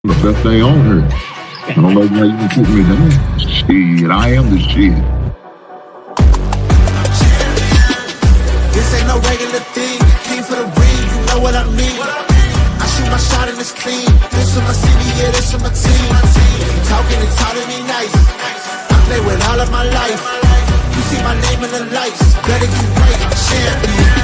The best thing on her. I don't know why you can put me down. Shit, I am the shit. This ain't no regular thing. Came for the ring, you know what I mean. I shoot my shot and it's clean. This for my city, yeah, this for my team. If you talking and talking me nice, I play with all of my life. You see my name in the lights, better get right, I'm champion.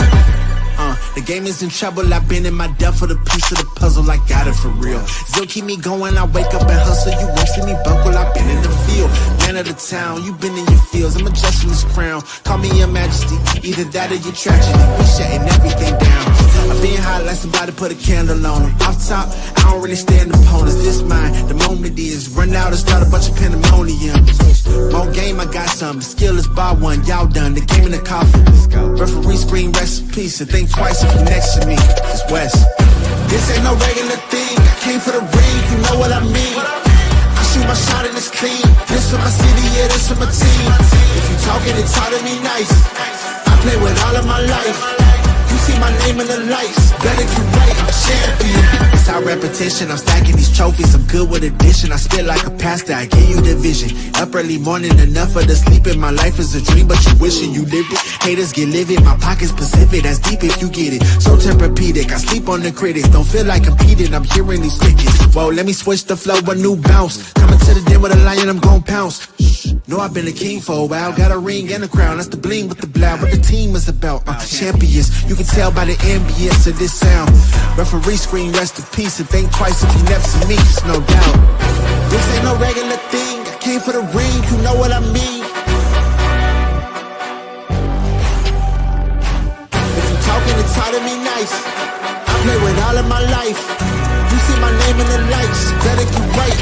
The game is in trouble, I've been in my depth for the piece of the puzzle, I got it for real. Still keep me going, I wake up and hustle, you won't see me buckle, I've been in the field. Man of the town, you been in your fields, I'm adjusting this crown. Call me your majesty, either that or your tragedy, we shutting everything down. I've been hot like somebody put a candle on them. Off top, I don't really stand opponents, this mine, the moment is run out and start a bunch of pandemonium. More game, I got some, the skill is bar one, y'all done, the game in the coffin. Referee screen, rest in peace, and think twice if you next to me, it's West. This ain't no regular thing, I came for the ring, you know what I mean. I shoot my shot and it's clean, this for my city, yeah, this for my team. If you talking and talk to me nice, I play with all of my life. You see my name in the lights, better get right, I'm champion. It's our repetition, I'm stacking these trophies, I'm good with addition. I spit like a pastor, I give you the vision. Up early morning, enough of the sleeping. My life is a dream, but you wishing you lived it. Haters get livid, my pocket's Pacific, that's deep if you get it. So Tempur-Pedic, I sleep on the critics. Don't feel like competing, I'm hearing these crickets. Whoa, let me switch the flow, a new bounce. Coming to the den with a lion, I'm gon' pounce. Know I've been a king for a while, got a ring and a crown. That's the bling with the blow, what the team is about. Champions, you can tell by the ambience of this sound. Referee screen, rest in peace, and think twice if you never see me, it's no doubt. This ain't no regular thing, I came for the ring, you know what I mean. If you talking and talk to me nice, I play with all of my life. You see my name in the lights, better get right.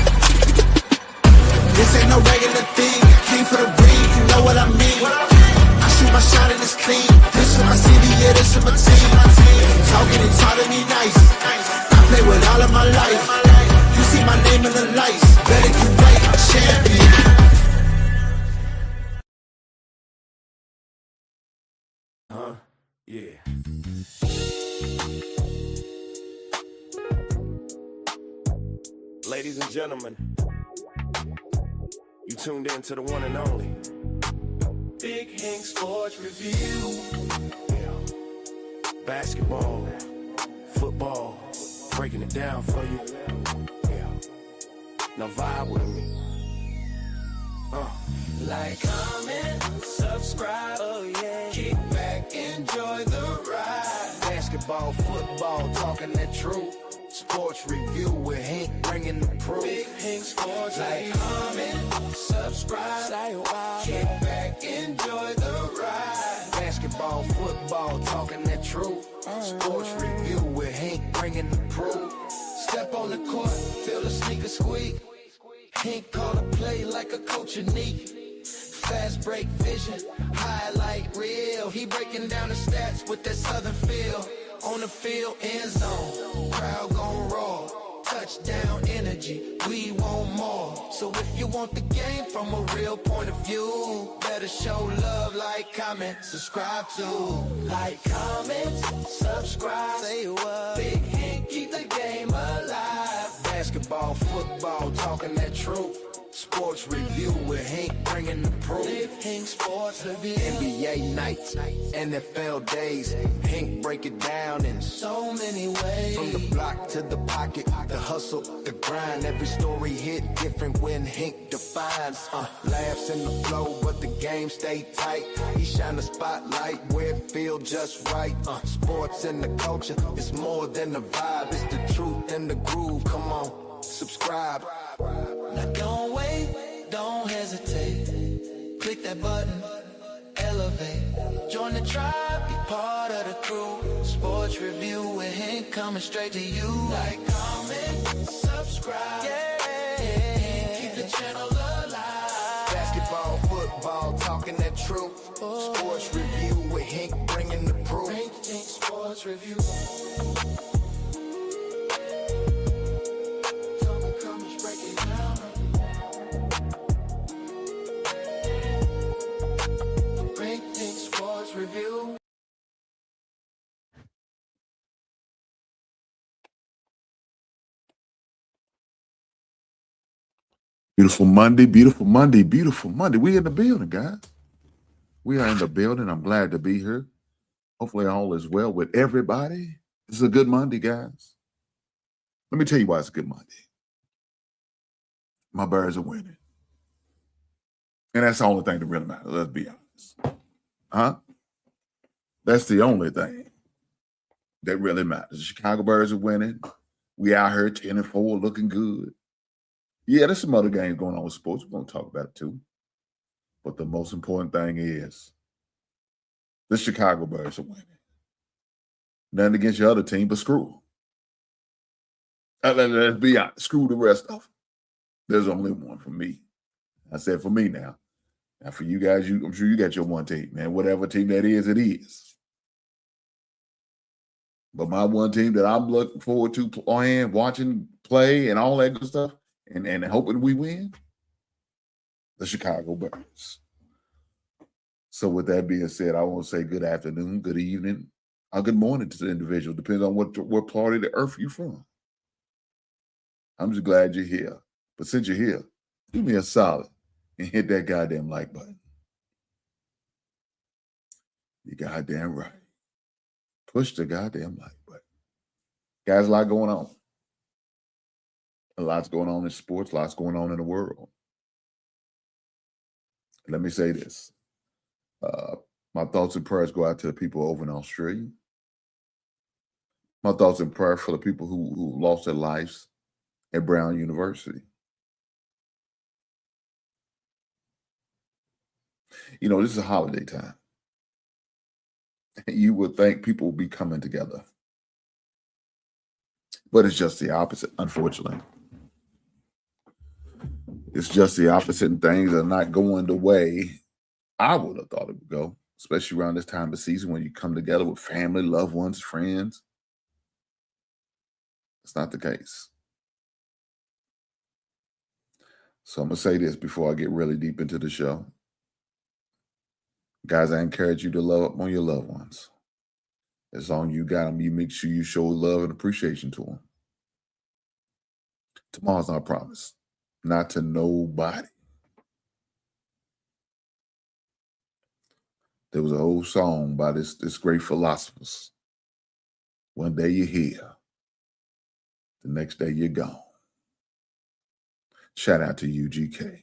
This ain't no regular thing, I came for the ring, you know what I mean. I shoot my shot and it's clean, this for my city, yeah, this for my team. If you talking and talk to me nice, I play with all of my life. You see my name in the lights, better get right, I'm champion. Yeah. Ladies and gentlemen, you tuned in to the one and only Big Hank Sports Review. Yeah. Basketball, football, breaking it down for you. Yeah. Now vibe with me. Like, comment, subscribe, oh yeah. Kick back, enjoy the ride. Basketball, football, talking that truth. Sports review with Hank bringing the proof. Big Hank Sports. Like, comment, subscribe, say wow. Kick back, enjoy the ride. Basketball, football, talking that truth. Sports review with Hank bringing the proof. Step on the court, feel the sneaker squeak. Hank call a play like a coach unique. Fast break vision, highlight reel. He breaking down the stats with that southern feel. On the field, end zone, crowd gon' roar. Touchdown energy, we want more. So if you want the game from a real point of view, better show love, like, comment, subscribe to. Like, comment, subscribe, say what. Big Hank, keep the game alive. Basketball, football, talking that truth. Sports review with Hank bringing the proof. Big Hank Sports Review. NBA nights, NFL days. Hank break it down in so many ways. From the block to the pocket, the hustle, the grind. Every story hit different when Hank defines. Laughs in the flow, but the game stay tight. He shine the spotlight where it feel just right. Sports and the culture, it's more than the vibe. It's the truth and the groove. Come on, subscribe. Now don't wait, don't hesitate. Click that button, elevate. Join the tribe, be part of the crew. Sports review with Hank coming straight to you. Like, comment, subscribe. Yeah. Keep the channel alive. Basketball, football, talking that truth. Sports review with Hank bringing the proof. Hank Sports Review. Beautiful Monday, beautiful Monday, beautiful Monday. We in the building, guys. We are in the building. I'm glad to be here. Hopefully all is well with everybody. This is a good Monday, guys. Let me tell you why it's a good Monday. My Bears are winning. And that's the only thing that really matters. Let's be honest. Huh? That's the only thing that really matters. The Chicago Bears are winning. We out here 10-4, looking good. Yeah, there's some other games going on with sports. We're going to talk about it too. But the most important thing is the Chicago Bears are winning. Nothing against your other team, but screw them. Let's be honest. Screw the rest of them. There's only one for me. I said for me now. Now for you guys, I'm sure you got your one team, man. Whatever team that is, it is. But my one team that I'm looking forward to playing, watching, play, and all that good stuff, and hoping we win, the Chicago Bears. So with that being said, I want to say good afternoon, good evening, or good morning to the individual. Depends on what part of the earth you're from. I'm just glad you're here. But since you're here, do me a solid and hit that goddamn like button. You goddamn right. Push the goddamn like button. Guys, a lot going on. A lot's going on in sports, lots going on in the world. Let me say this. My thoughts and prayers go out to the people over in Australia. My thoughts and prayers for the people who lost their lives at Brown University. You know, this is a holiday time. You would think people would be coming together. But it's just the opposite, unfortunately. It's just the opposite, and things are not going the way I would have thought it would go, especially around this time of season when you come together with family, loved ones, friends. It's not the case. So I'm going to say this before I get really deep into the show. Guys, I encourage you to love up on your loved ones. As long as you got them, you make sure you show love and appreciation to them. Tomorrow's not promised. Not to nobody. There was an old song by this great philosophers. One day you're here. The next day you're gone. Shout out to UGK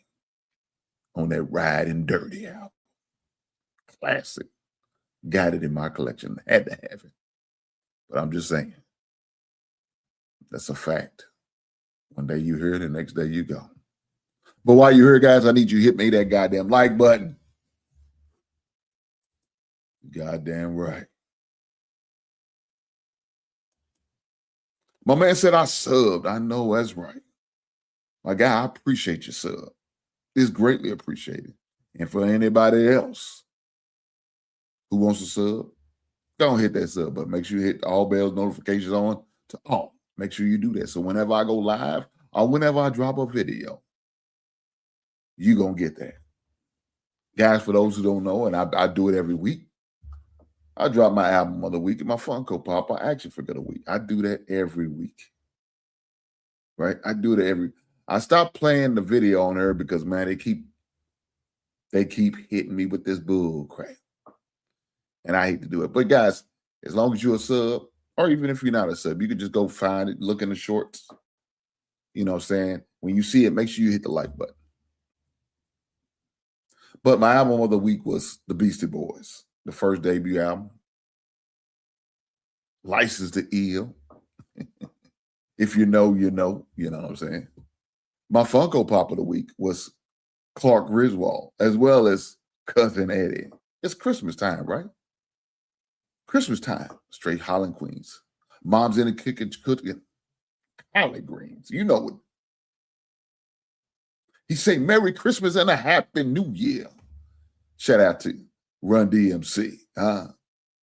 on that Ride and Dirty album. Classic. Got it in my collection. Had to have it. But I'm just saying. That's a fact. One day you here, the next day you go. But while you're here, guys, I need you to hit me that goddamn like button. Goddamn right. My man said I subbed. I know that's right. My guy, I appreciate your sub. It's greatly appreciated. And for anybody else who wants to sub, don't hit that sub button. Make sure you hit all bells notifications on to all. Make sure you do that. So whenever I go live or whenever I drop a video, you're going to get that. Guys, for those who don't know, and I do it every week, I drop my album of the week and my Funko Pop, my action figure of the week. I do that every week. Right? I do it I stopped playing the video on her because, man, they keep hitting me with this bull crap. And I hate to do it. But guys, as long as you're a sub, or even if you're not a sub, you can just go find it, look in the shorts. You know what I'm saying? When you see it, make sure you hit the like button. But my album of the week was The Beastie Boys, the first debut album. License to Ill. If you know, you know. You know what I'm saying? My Funko Pop of the week was Clark Griswold, as well as Cousin Eddie. It's Christmas time, right? Christmas time. Straight Holland Queens. Mom's in the kitchen cooking collard greens. You know it. He say Merry Christmas and a Happy New Year. Shout out to Run DMC.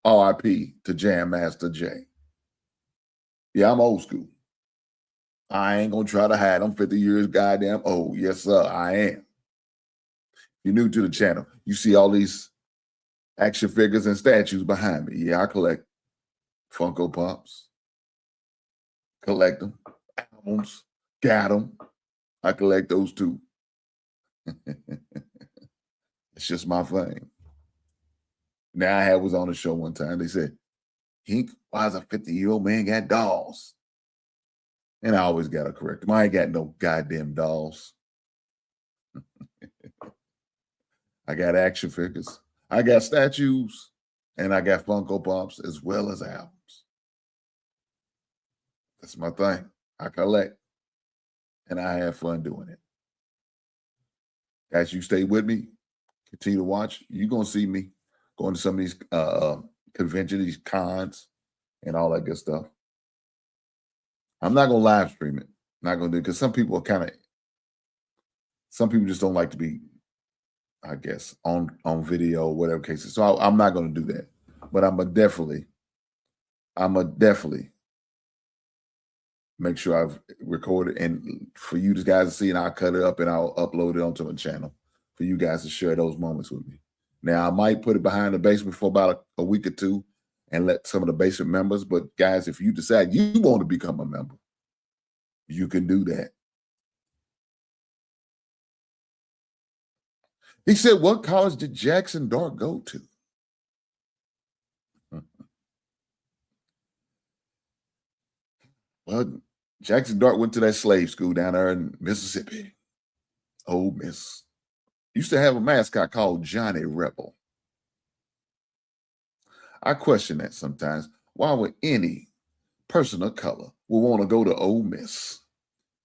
R.I.P. to Jam Master Jay. Yeah, I'm old school. I ain't going to try to hide. I'm 50 years goddamn old. Yes, sir, I am. You're new to the channel. You see all these action figures and statues behind me. Yeah, I collect Funko Pops. Collect them. Albums. Got them. I collect those too. It's just my thing. Now I was on the show one time. They said, Hink, why is a 50-year-old man got dolls? And I always got to correct them. I ain't got no goddamn dolls. I got action figures. I got statues. And I got Funko Pops as well as albums. That's my thing. I collect. And I have fun doing it. Guys, you stay with me. Continue to watch. You're going to see me going to some of these conventions, these cons, and all that good stuff. I'm not going to live stream it. Not going to do it because some people just don't like to be, I guess, on video or whatever cases. So I'm not going to do that. But I'm going to definitely make sure I've recorded and for you guys to see, and I'll cut it up and I'll upload it onto my channel for you guys to share those moments with me. Now, I might put it behind the basement for about a week or two and let some of the basement members, but guys, if you decide you want to become a member, you can do that. He said, what college did Jackson Dart go to? Well, Jackson Dart went to that slave school down there in Mississippi. Ole Miss. Used to have a mascot called Johnny Rebel. I question that sometimes. Why would any person of color would want to go to Ole Miss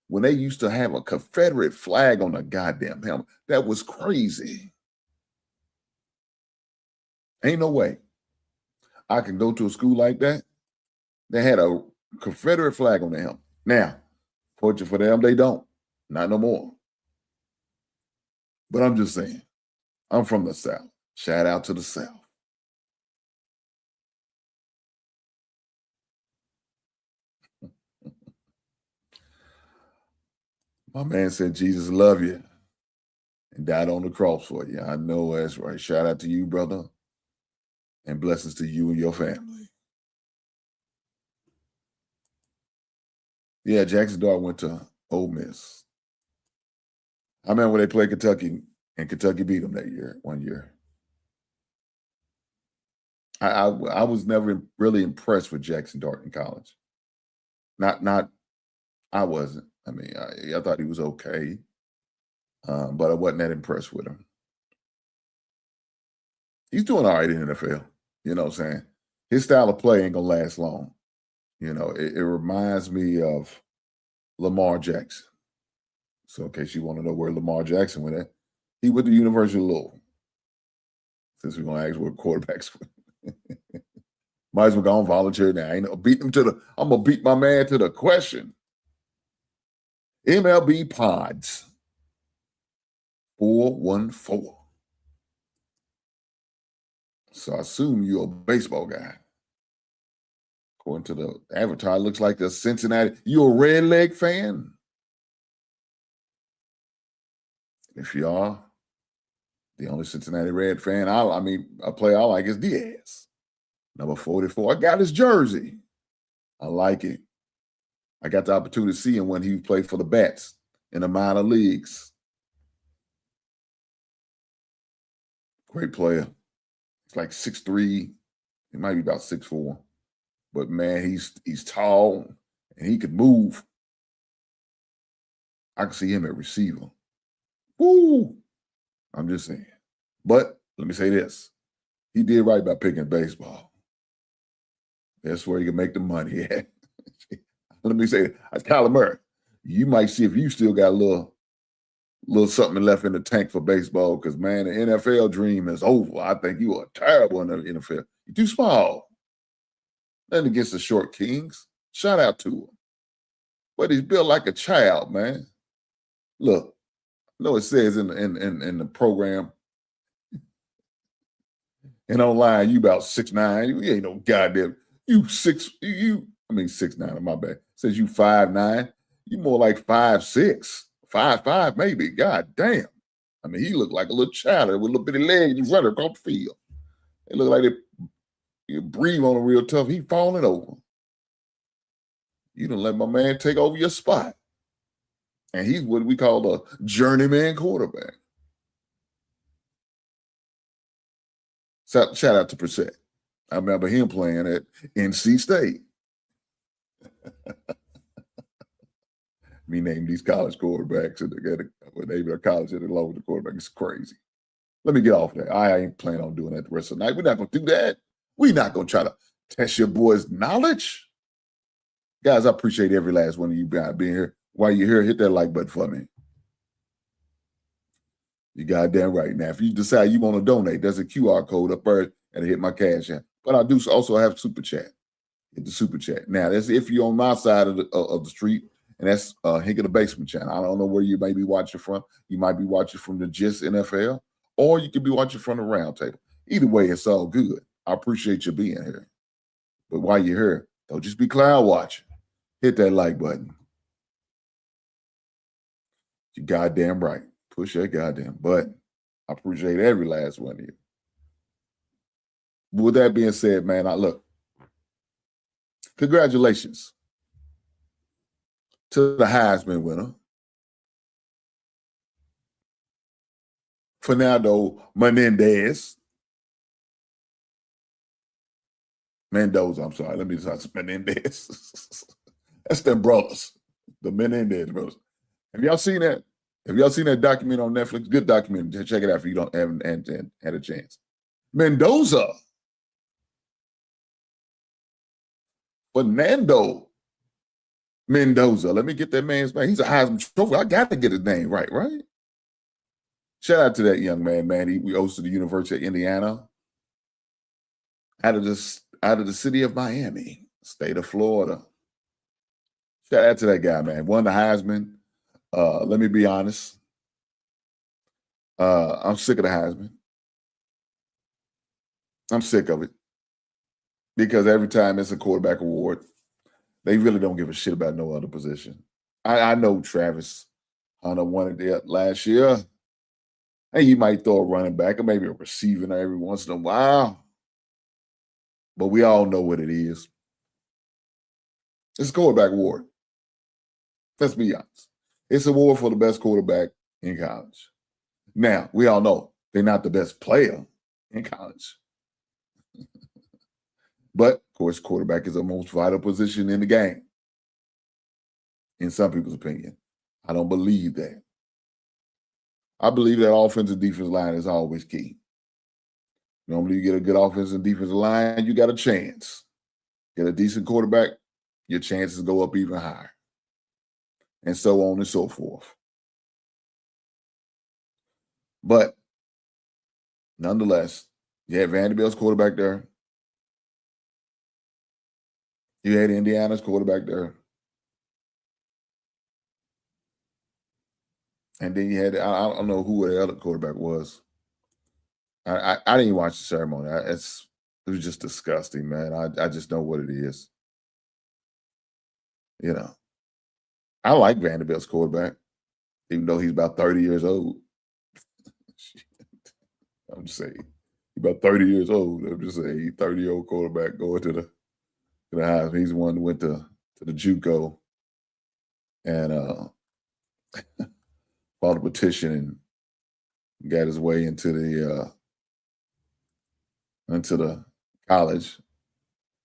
when they used to have a Confederate flag on the goddamn helmet? That was crazy. Ain't no way I can go to a school like that. They had a Confederate flag on their helmet. Now, fortunate for them, they don't. Not no more. But I'm just saying, I'm from the South. Shout out to the South. My man said, Jesus love you and died on the cross for you. I know that's right. Shout out to you, brother, and blessings to you and your family. Yeah, Jackson Dart went to Ole Miss. I remember when they played Kentucky, and Kentucky beat them that year, one year. I was never really impressed with Jackson Dart in college. I wasn't. I mean, I thought he was okay, but I wasn't that impressed with him. He's doing all right in the NFL. You know what I'm saying? His style of play ain't going to last long. You know, it reminds me of Lamar Jackson. So in case you want to know where Lamar Jackson went at, he went to University of Louisville. Since we're going to ask where quarterbacks went. Might as well go on volunteer now. I'm going to beat my man to the question. MLB Pods 414. So I assume you're a baseball guy. According to the avatar, it looks like the Cincinnati. You a Red Leg fan? If you are, the only Cincinnati Red fan, a player I like is Diaz. Number 44. I got his jersey. I like it. I got the opportunity to see him when he played for the Bats in the minor leagues. Great player. He's like 6'3". He might be about 6'4". But man, he's tall and he could move. I can see him at receiver. Woo! I'm just saying. But let me say this. He did right by picking baseball. That's where he can make the money at. Let me say, Kyler Murray, you might see if you still got a little something left in the tank for baseball because, man, the NFL dream is over. I think you are terrible in the NFL. You're too small. Nothing against the short kings. Shout out to him. But he's built like a child, man. Look, I know it says in the program and online, you about 6'9". You ain't no goddamn. You 6'9", my bad. It says you 5'9". You more like 5'6", 5'5", maybe. God damn. I mean, he looked like a little child with a little bitty leg. He's running across the field. It looked like you breathe on him real tough. He falling over. You done let my man take over your spot. And he's what we call a journeyman quarterback. Shout out to Brissett. I remember him playing at NC State. Me name these college quarterbacks and they a college and along with the quarterback. It's crazy. Let me get off that. I ain't planning on doing that the rest of the night. We're not going to do that. We're not going to try to test your boy's knowledge. Guys, I appreciate every last one of you being here. While you're here, hit that like button for me. You goddamn right. Now, if you decide you want to donate, there's a QR code up there and hit my cash app. But I do also have super chat. Hit the super chat. Now, that's if you're on my side of the street, and that's Hink of the Basement channel. I don't know where you may be watching from. You might be watching from the Gist NFL, or you could be watching from the Round Table. Either way, it's all good. I appreciate you being here. But while you're here, don't just be cloud watching. Hit that like button. You goddamn right. Push that goddamn button. I appreciate every last one of you. With that being said, man, look. Congratulations to the Heisman winner, Fernando Menendez. Mendoza, I'm sorry. Let me just Menendez. That's them brothers, the Menendez brothers. Have y'all seen that? Have y'all seen that document on Netflix? Good document. Check it out if you haven't had a chance. Mendoza. Fernando Mendoza. Let me get that man's name. He's a Heisman Trophy. I got to get his name right? Shout out to that young man. We goes to the University of Indiana. Out of the city of Miami, state of Florida. Shout out to that guy, man. Won the Heisman. Let me be honest. I'm sick of the Heisman. I'm sick of it. Because every time it's a quarterback award, they really don't give a shit about no other position. I know Travis Hunter won it last year. And he might throw a running back or maybe a receiving every once in a while. But we all know what it is. It's a quarterback award. Let's be honest. It's an award for the best quarterback in college. Now, we all know they're not the best player in college. But, of course, quarterback is the most vital position in the game. In some people's opinion. I don't believe that. I believe that offensive defensive line is always key. Normally, you get a good offensive and defensive line, you got a chance. Get a decent quarterback, your chances go up even higher. And so on and so forth. But, nonetheless, you had Vanderbilt's quarterback there. You had Indiana's quarterback there. And then you had, I don't know who the other quarterback was. I didn't watch the ceremony. It was just disgusting, man. I just know what it is. You know, I like Vanderbilt's quarterback, even though he's about 30 years old. I'm just saying, he's about 30 years old. I'm just saying, he's 30-year-old quarterback going to the Heisman. He's the one who went to the JUCO and filed a petition and got his way into the college.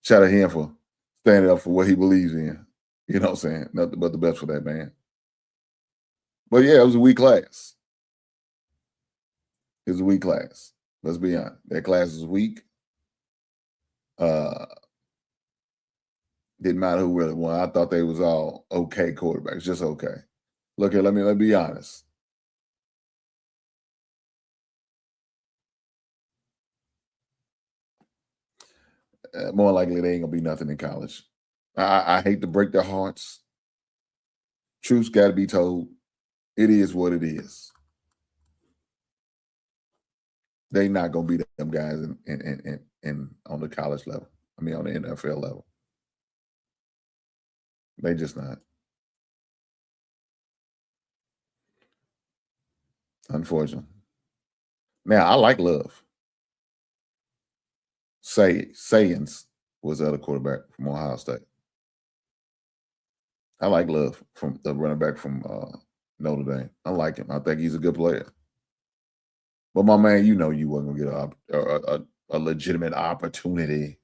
Shout out to him for standing up for what he believes in. You know what I'm saying? Nothing but the best for that man. But yeah, it was a weak class. It was a weak class. Let's be honest. That class was weak. Didn't matter who really won. I thought they was all okay quarterbacks, just okay. Look here, let me be honest. More likely they ain't gonna be nothing in college. I hate to break their hearts. Truth's got to be told. It is what it is. They not gonna be them guys in on the college level. I mean, on the NFL level. They just not. Unfortunately. Now, I like Love. Sayans was the other quarterback from Ohio State. I like Love, from the running back from Notre Dame. I like him. I think he's a good player. But my man, you know you wasn't going to get a legitimate opportunity.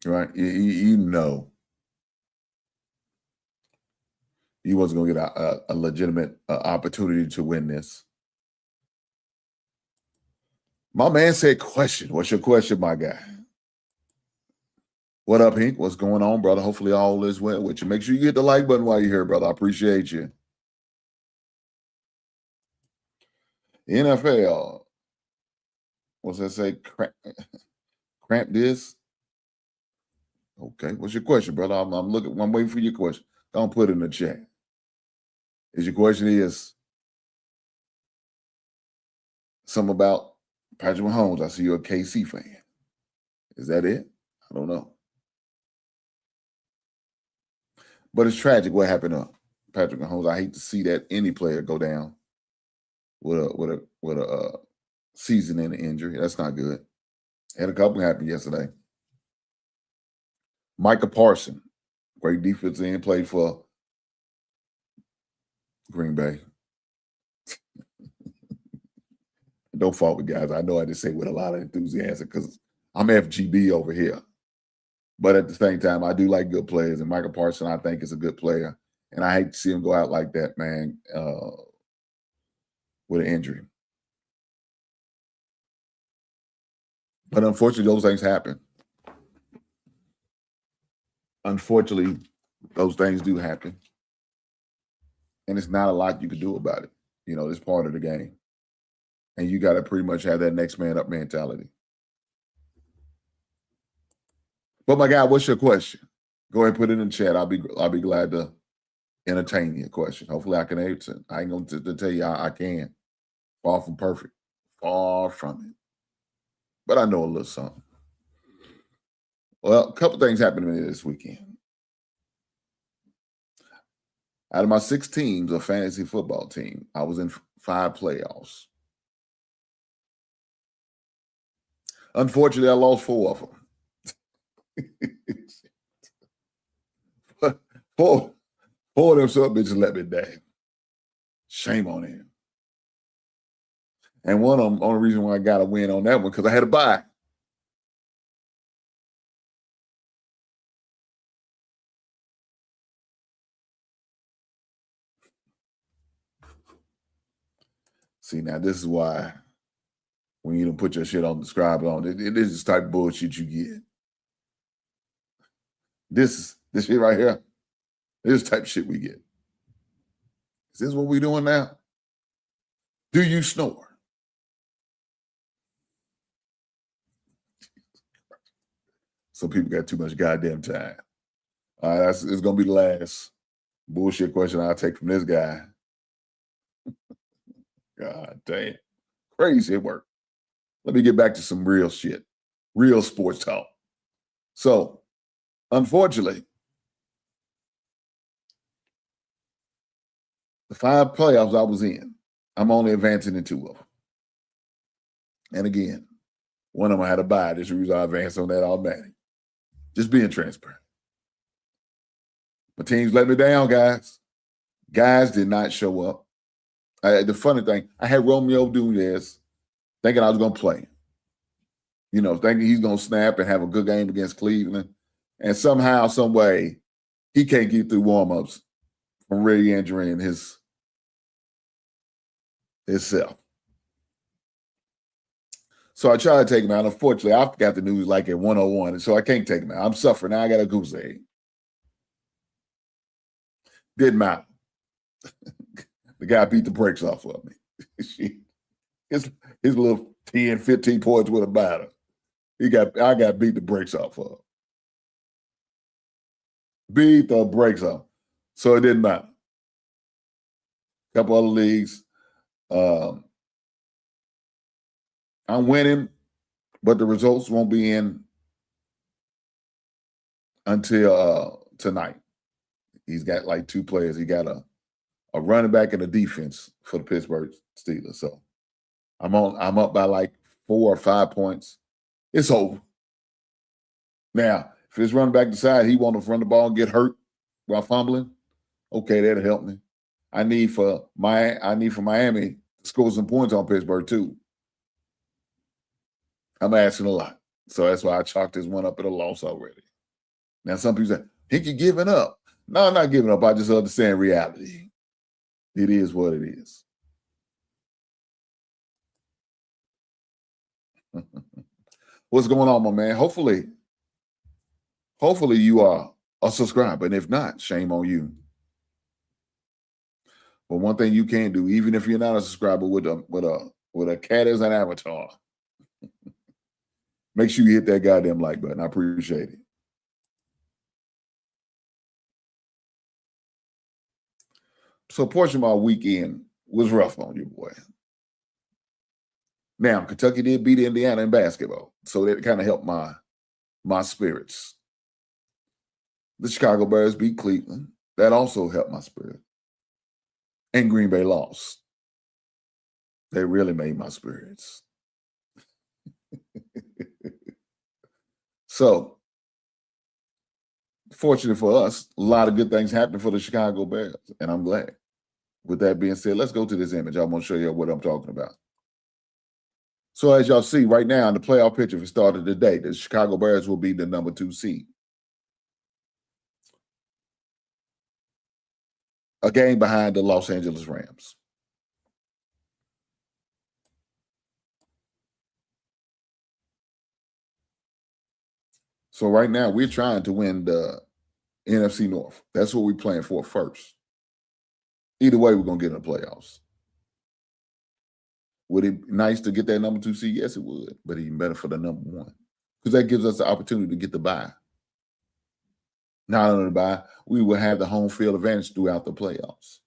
Right? You know he wasn't going to get a legitimate opportunity to win this. My man said question. What's your question, my guy? What up, Hink? What's going on, brother? Hopefully all is well with you. Make sure you hit the like button while you're here, brother. I appreciate you. NFL. What's that say? Cramp this? Okay. What's your question, brother? I'm waiting for your question. Don't put it in the chat. Is your question is something about Patrick Mahomes? I see you're a KC fan. Is that it? I don't know. But it's tragic what happened to Patrick Mahomes. I hate to see that any player go down with a season-ending injury. That's not good. Had a couple happen yesterday. Micah Parsons, great defensive end, played for Green Bay. Don't fault me, guys. I know I just say with a lot of enthusiasm because I'm FGB over here. But at the same time, I do like good players, and Micah Parsons, I think, is a good player. And I hate to see him go out like that, man, with an injury. But unfortunately, those things happen. Unfortunately, those things do happen. And it's not a lot you can do about it. You know, it's part of the game. And you got to pretty much have that next man up mentality. But my guy, what's your question? Go ahead and put it in the chat. I'll be glad to entertain your question. Hopefully I can answer. I ain't going to tell you I can. Far from perfect. Far from it. But I know a little something. Well, a couple things happened to me this weekend. Out of my 6 teams of fantasy football team, I was in 5 playoffs. Unfortunately, I lost 4 of them. Four of them some bitches let me down. Shame on him. And one of them, only reason why I got a win on that one, because I had a bye. See, now this is why when you don't put your shit on, describe it on, it is the type of bullshit you get. This shit right here, this type of shit we get. Is this what we doing now? Do you snore? Some people got too much goddamn time. All right, it's going to be the last bullshit question I'll take from this guy. God damn. Crazy work. Let me get back to some real shit. Real sports talk. So, unfortunately, the 5 playoffs I was in, I'm only advancing in 2 of them. And again, one of them I had a bye. This is the reason I advanced on that automatic. Just being transparent. My team's let me down, guys. Guys did not show up. The funny thing, I had Romeo Dominguez thinking I was going to play. You know, thinking he's going to snap and have a good game against Cleveland. And somehow, some way, he can't get through warm-ups from re-injuring himself. So I tried to take him out. Unfortunately, I got the news like at 101, and so I can't take him out. I'm suffering. Now I got a goose egg. Didn't matter. The guy beat the brakes off of me. his little 10, 15 points would have mattered. I got beat the brakes off of. Beat the brakes off. So it didn't matter. A couple other leagues. I'm winning, but the results won't be in until tonight. He's got like 2 players. He got a running back and a defense for the Pittsburgh Steelers. So I'm up by like 4 or 5 points. It's over. Now, if his running back decide he want to run the ball and get hurt while fumbling, okay, that'll help me. I need for Miami score some points on Pittsburgh too. I'm asking a lot. So that's why I chalked this one up at a loss already. Now, some people say, he could giving up. No, I'm not giving up. I just understand reality. It is what it is. What's going on, my man? Hopefully you are a subscriber. And if not, shame on you. But one thing you can do, even if you're not a subscriber with a cat as an avatar, make sure you hit that goddamn like button. I appreciate it. So a portion of my weekend was rough on you, boy. Now, Kentucky did beat Indiana in basketball, so that kind of helped my spirits. The Chicago Bears beat Cleveland. That also helped my spirit. And Green Bay lost. They really made my spirits. So, fortunate for us, a lot of good things happened for the Chicago Bears, and I'm glad. With that being said, let's go to this image. I'm going to show you what I'm talking about. So as y'all see right now in the playoff picture, if it started today, the Chicago Bears will be the number 2 seed. A game behind the Los Angeles Rams. So right now we're trying to win the NFC North. That's what we're playing for first. Either way, we're going to get in the playoffs. Would it be nice to get that number 2 seed? Yes, it would. But even better for the number 1. Because that gives us the opportunity to get the bye. Not only the bye, we will have the home field advantage throughout the playoffs.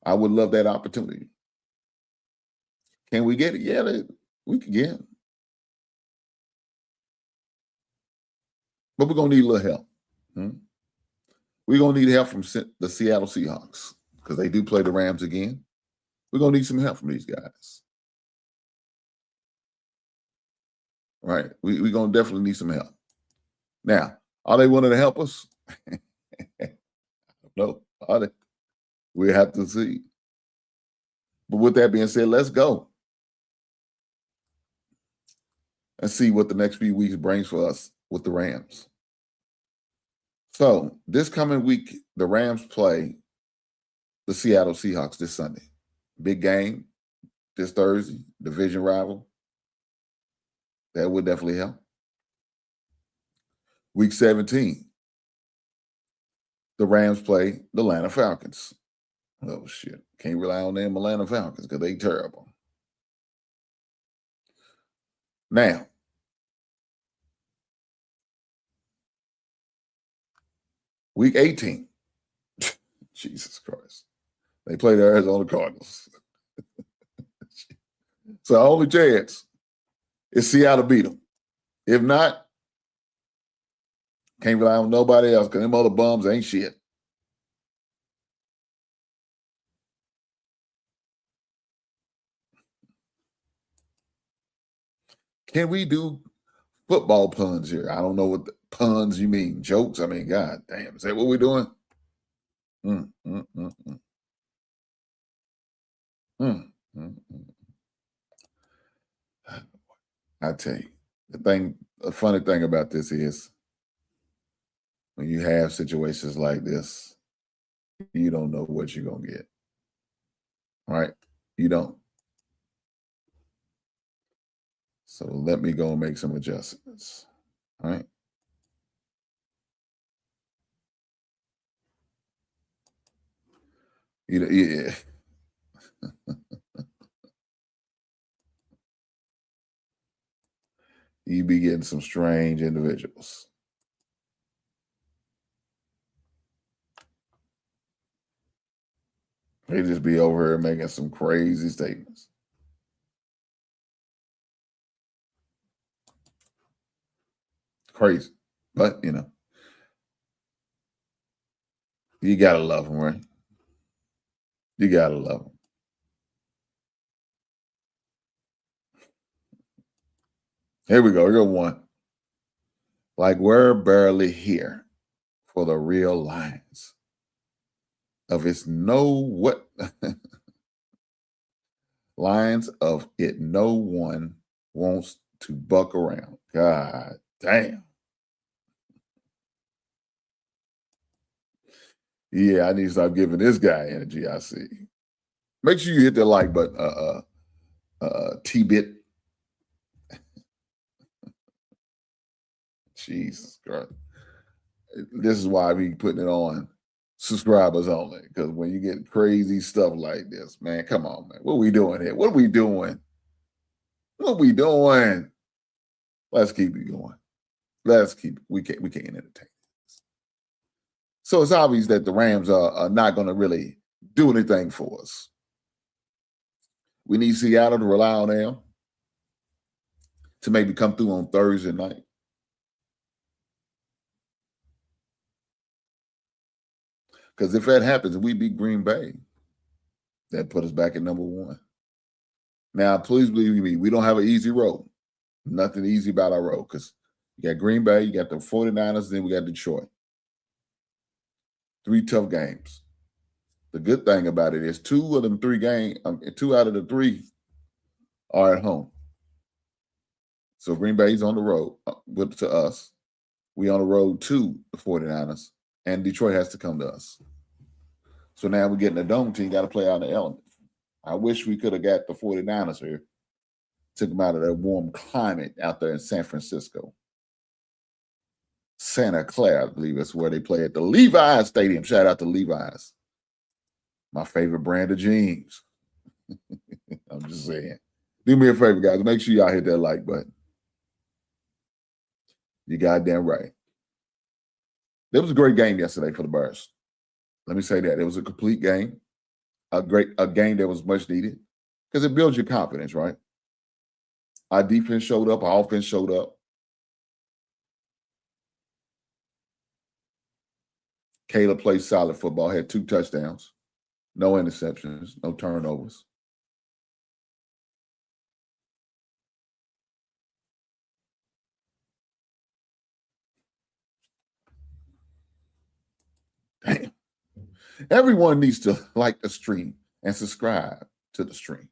I would love that opportunity. Can we get it? Yeah, we can get it. But we're going to need a little help. We're going to need help from the Seattle Seahawks because they do play the Rams again. We're going to need some help from these guys. Right? We're going to definitely need some help. Now, are they willing to help us? No. Are they? We have to see. But with that being said, let's go and see what the next few weeks brings for us with the Rams. So this coming week, the Rams play the Seattle Seahawks this Sunday. Big game this Thursday, division rival. That would definitely help. Week 17, the Rams play the Atlanta Falcons. Oh, shit. Can't rely on them Atlanta Falcons because they terrible. Now, week 18, Jesus Christ, they play the Arizona Cardinals. So our only chance is Seattle beat them. If not, can't rely on nobody else because them other bums ain't shit. Can we do football puns here? I don't know what the puns you mean. Jokes? I mean, God damn. Is that what we're doing? I tell you, the funny thing about this is when you have situations like this, you don't know what you're going to get. Right? You don't. So let me go and make some adjustments. All right. Yeah. You be getting some strange individuals. They just be over here making some crazy statements. Crazy. But, you got to love them, right? You got to love them. Here we go. Here go one. Like we're barely here for the real lines of it's no what. Lines of it. No one wants to buck around. God damn. Yeah, I need to stop giving this guy energy. I see. Make sure you hit the like button, T-Bit. Jesus Christ. This is why I be putting it on subscribers only. Because when you get crazy stuff like this, man, come on, man. What are we doing here? What are we doing? What are we doing? Let's keep it going. Let's keep it. We can't entertain. So it's obvious that the Rams are not going to really do anything for us. We need Seattle to rely on them to maybe come through on Thursday night. Because if that happens and we beat Green Bay, that put us back at number one. Now, please believe me, we don't have an easy road. Nothing easy about our road because you got Green Bay, you got the 49ers, then we got Detroit. 3 tough games. The good thing about it is 2 out of the 3 are at home. So Green Bay's on the road to us. We on the road to the 49ers, and Detroit has to come to us. So now we're getting a dome team, got to play out in the element. I wish we could have got the 49ers here, took them out of that warm climate out there in San Francisco. Santa Clara, I believe that's where they play at the Levi's Stadium. Shout out to Levi's. My favorite brand of jeans. I'm just saying. Do me a favor, guys. Make sure y'all hit that like button. You goddamn right. It was a great game yesterday for the Bears. Let me say that. It was a complete game. A game that was much needed because it builds your confidence, right? Our defense showed up. Our offense showed up. Caleb played solid football, had 2 touchdowns, no interceptions, no turnovers. Damn. Everyone needs to like the stream and subscribe to the stream.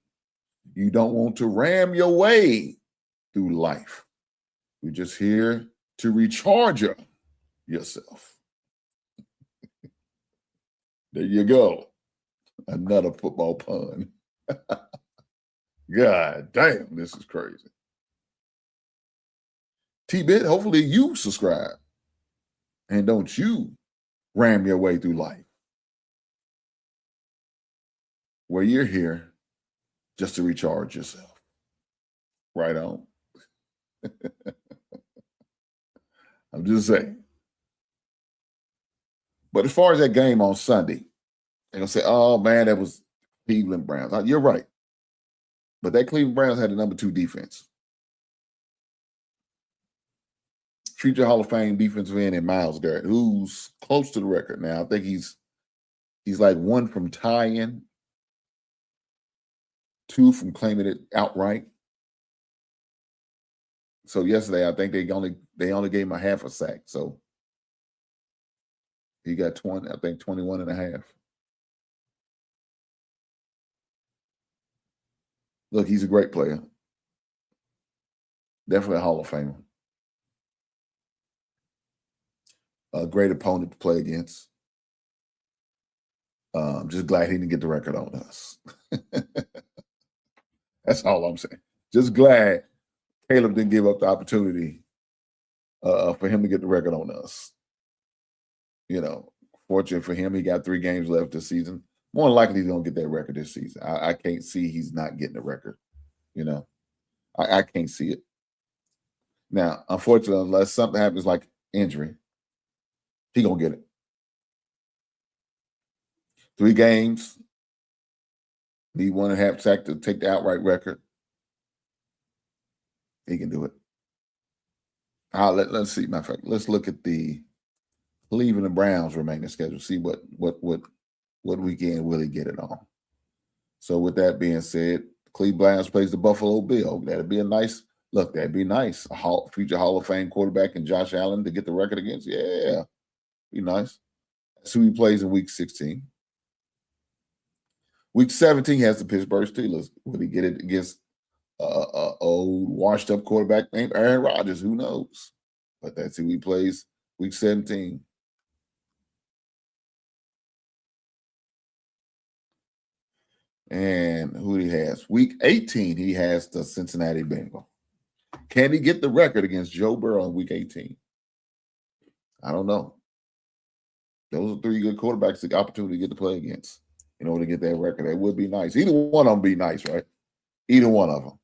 You don't want to ram your way through life. We're just here to recharge yourself. There you go. Another football pun. God damn, this is crazy. T-Bit, hopefully you subscribe. And don't you ram your way through life. Where you're here just to recharge yourself. Right on. I'm just saying. But as far as that game on Sunday, they're going to say, oh, man, that was Cleveland Browns. You're right. But that Cleveland Browns had the number 2 defense. Future Hall of Fame defensive end in Myles Garrett, who's close to the record now. I think he's like 1 from tying, 2 from claiming it outright. So yesterday, I think they only gave him a half a sack. So he got 21 and a half. Look, he's a great player. Definitely a Hall of Famer. A great opponent to play against. Just glad he didn't get the record on us. That's all I'm saying. Just glad Caleb didn't give up the opportunity for him to get the record on us. You know, fortunate for him, he got 3 games left this season. More than likely, he's going to get that record this season. I can't see he's not getting the record. You know, I can't see it. Now, unfortunately, unless something happens like injury, he going to get it. 3 games. Need 1.5 sack to take the outright record. He can do it. Let's see. Matter of fact, let's look at the Cleveland Browns remaining schedule. See what weekend will he get it on. So with that being said, Cleveland Browns plays the Buffalo Bills. That'd be a nice look. That'd be nice. Future Hall of Fame quarterback and Josh Allen to get the record against. Yeah, be nice. That's who he plays in Week 16. Week 17 has the Pittsburgh Steelers. Will he get it against old washed-up quarterback named Aaron Rodgers? Who knows? But that's who he plays week 17. And who he has? Week 18, he has the Cincinnati Bengals. Can he get the record against Joe Burrow in week 18? I don't know. Those are three good quarterbacks, the opportunity to get to play against in order to get that record. That would be nice. Either one of them be nice, right? Either one of them.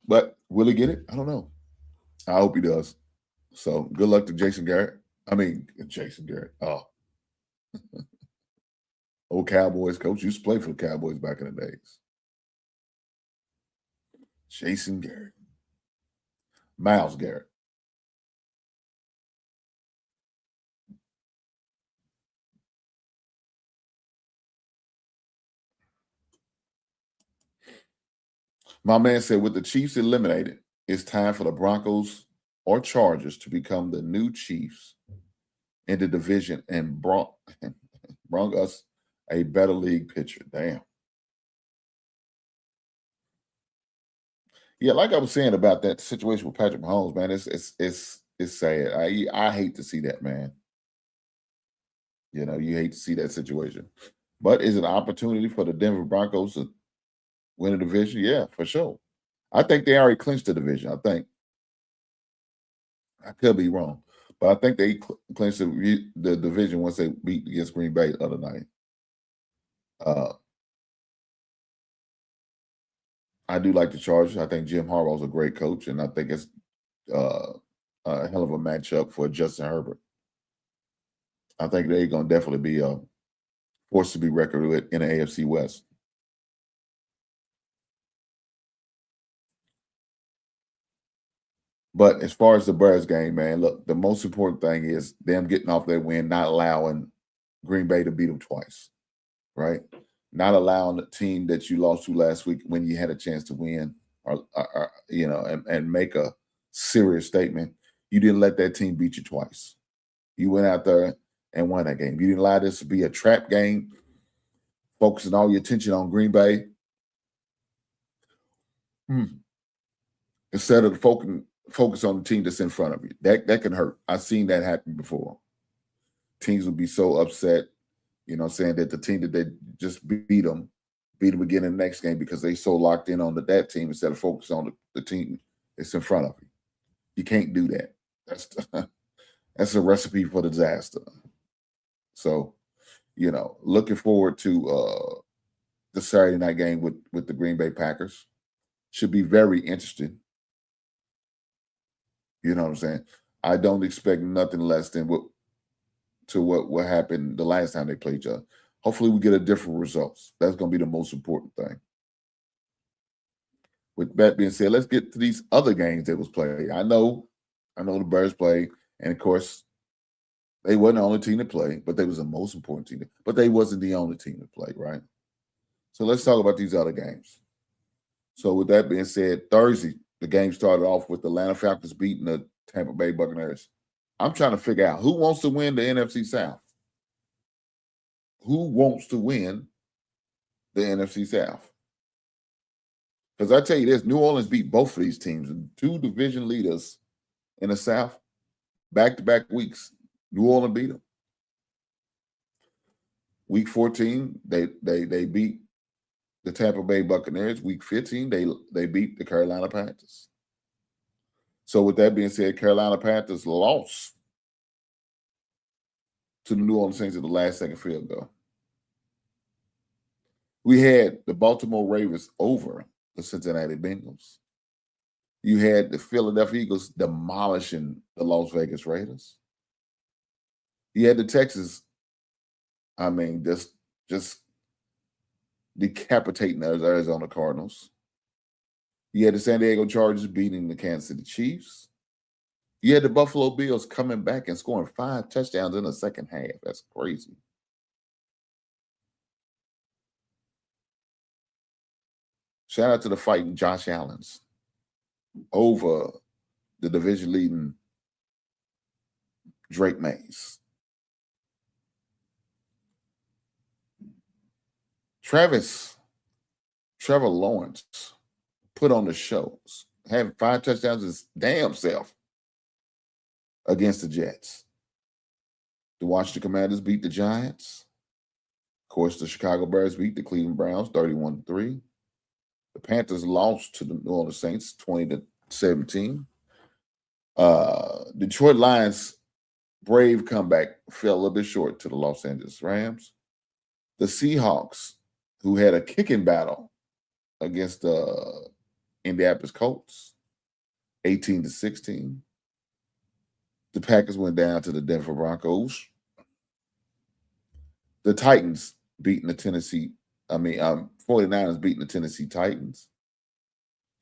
But will he get it? I don't know. I hope he does. So good luck to Jason Garrett. Jason Garrett. Oh. Old Cowboys coach. Used to play for the Cowboys back in the days. Jason Garrett. Myles Garrett. My man said, with the Chiefs eliminated, it's time for the Broncos or Chargers to become the new Chiefs in the division and brought us a better league picture. Damn. Yeah, like I was saying about that situation with Patrick Mahomes, man, it's sad. I hate to see that, man. You know, you hate to see that situation. But is it an opportunity for the Denver Broncos to win a division? Yeah, for sure. I think they already clinched the division. I think. I could be wrong, but I think they clinched the division once they beat against Green Bay the other night. I do like the Chargers. I think Jim Harbaugh's a great coach, and I think it's a hell of a matchup for Justin Herbert. I think they're going to definitely be forced to be reckoned with in the AFC West. But as far as the Bears game, man, look, the most important thing is them getting off their win, not allowing Green Bay to beat them twice, right? Not allowing the team that you lost to last week when you had a chance to win, or and make a serious statement. You didn't let that team beat you twice. You went out there and won that game. You didn't allow this to be a trap game, focusing all your attention on Green Bay. Instead of focus on the team that's in front of you. That can hurt. I've seen that happen before. Teams will be so upset, saying that the team that they just beat them again in the next game because they so locked in on that team instead of focus on the team that's in front of you. You can't do that. That's a recipe for disaster. So, looking forward to the Saturday night game with the Green Bay Packers. Should be very interesting. You know what I'm saying? I don't expect nothing less than what happened the last time they played each other. Hopefully we get a different results. That's going to be the most important thing. With that being said, let's get to these other games that was played. I know the Bears played, and of course, they wasn't the only team to play, but they was the most important team. But they wasn't the only team to play, right? So let's talk about these other games. So with that being said, Thursday, the game started off with the Atlanta Falcons beating the Tampa Bay Buccaneers. I'm trying to figure out who wants to win the NFC South. Who wants to win the NFC South? Because I tell you this, New Orleans beat both of these teams, two division leaders in the South, back-to-back weeks. New Orleans beat them. Week 14, they beat the Tampa Bay Buccaneers. Week 15, they beat the Carolina Panthers. So with that being said, Carolina Panthers lost to the New Orleans Saints at the last second field goal. We had the Baltimore Ravens over the Cincinnati Bengals. You had the Philadelphia Eagles demolishing the Las Vegas Raiders. You had the Texans, just decapitating the Arizona Cardinals. You had the San Diego Chargers beating the Kansas City Chiefs. You had the Buffalo Bills coming back and scoring 5 touchdowns in the second half. That's crazy. Shout out to the fighting Josh Allen's over the division-leading Drake Mays. Trevor Lawrence put on the show, had 5 touchdowns his damn self against the Jets. The Washington Commanders beat the Giants. Of course, the Chicago Bears beat the Cleveland Browns 31-3. The Panthers lost to the New Orleans Saints 20-17. Detroit Lions brave comeback fell a little bit short to the Los Angeles Rams. The Seahawks, who had a kicking battle against the Indianapolis Colts, 18-16. The Packers went down to the Denver Broncos. The Titans beating the 49ers beating the Tennessee Titans.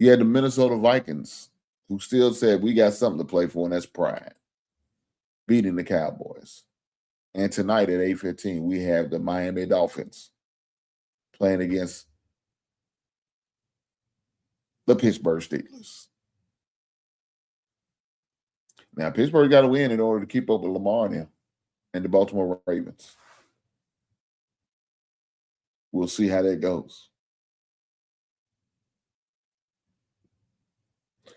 You had the Minnesota Vikings, who still said we got something to play for, and that's pride, beating the Cowboys. And tonight at 8:15, we have the Miami Dolphins playing against the Pittsburgh Steelers. Now, Pittsburgh got to win in order to keep up with Lamar and the Baltimore Ravens. We'll see how that goes.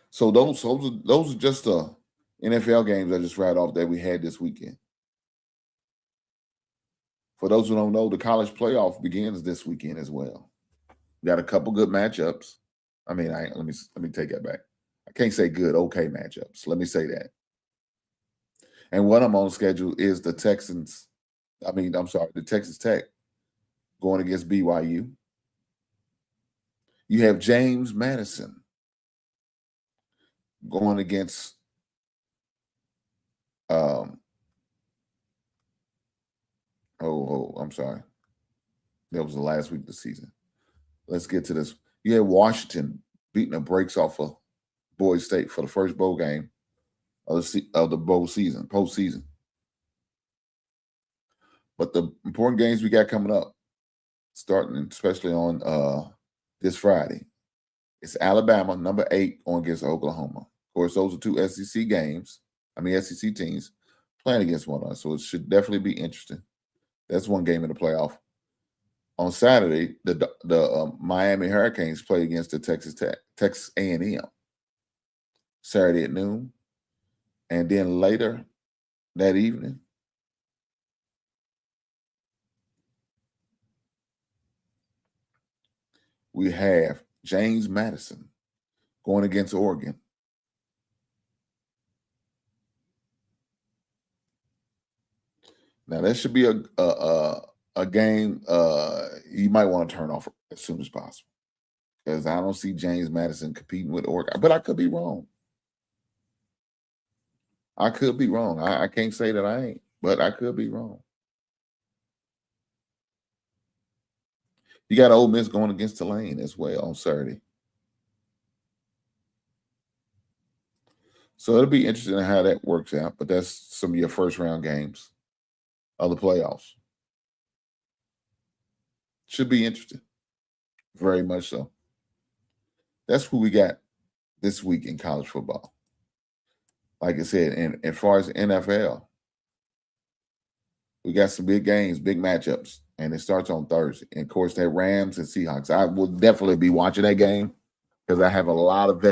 So those are just the NFL games I just read off that we had this weekend. For those who don't know, the college playoff begins this weekend as well. We got a couple good matchups. Let me take that back. I can't say good, okay matchups. Let me say that. And one I'm on schedule is the Texas Tech going against BYU. You have James Madison going against I'm sorry. That was the last week of the season. Let's get to this. You had Washington beating the brakes off of Boise State for the first bowl game of the bowl season, postseason. But the important games we got coming up, starting especially on this Friday, it's Alabama, number 8, going against Oklahoma. Of course, those are 2 SEC teams playing against one another, so it should definitely be interesting. That's one game in the playoff. On Saturday, the Miami Hurricanes play against the Texas A&M, Saturday at noon. And then later that evening, we have James Madison going against Oregon. Now, that should be a game you might want to turn off as soon as possible, because I don't see James Madison competing with Oregon. But I could be wrong. I can't say that I ain't, but I could be wrong. You got Ole Miss going against Tulane as well on Saturday. So it'll be interesting how that works out, but that's some of your first round games of the playoffs. Should be interesting. Very much so. That's who we got this week in college football. Like I said, and as far as the NFL, we got some big games, big matchups, and it starts on Thursday. And, of course, that Rams and Seahawks. I will definitely be watching that game because I have a lot of